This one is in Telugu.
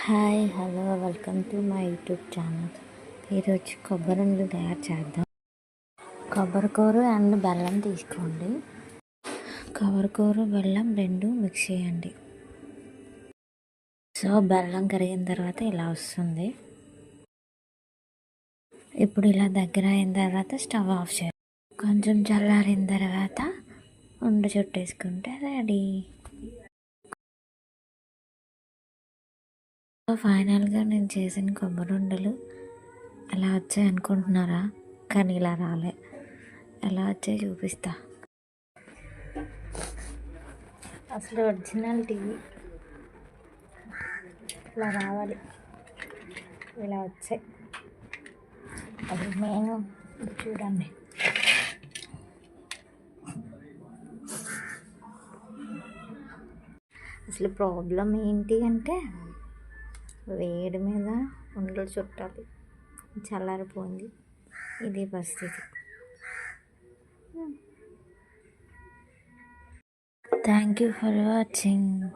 Hi hello welcome to my YouTube channel. ఈరోజు కొబ్బరి ఉండలు తయారు చేద్దాం. కొబ్బరికూర అండ్ బెల్లం తీసుకోండి. కొబ్బరికూర బెల్లం రెండు మిక్స్ చేయండి. సో బెల్లం కరిగిన తర్వాత ఇలా వస్తుంది. ఇప్పుడు ఇలా దగ్గర అయిన తర్వాత స్టవ్ ఆఫ్ చేయాలి. కొంచెం చల్లారిన తర్వాత ఉండ చుట్టేసుకుంటే రెడీ. ఫైనల్గా నేను చేసిన కొబ్బరి ఉండలు ఎలా వచ్చాయి అనుకుంటున్నారా? కానీ ఇలా రాలే. ఎలా వచ్చాయి చూపిస్తా. అసలు ఒరిజినాలిటీ ఇలా రావాలి, ఇలా వచ్చాయి. అది నేను చూడండి. అసలు ప్రాబ్లం ఏంటి అంటే వేడి మీద ఉండలు చుట్టాలి, చల్లారిపోయింది. ఇది పరిస్థితి. Thank you for watching.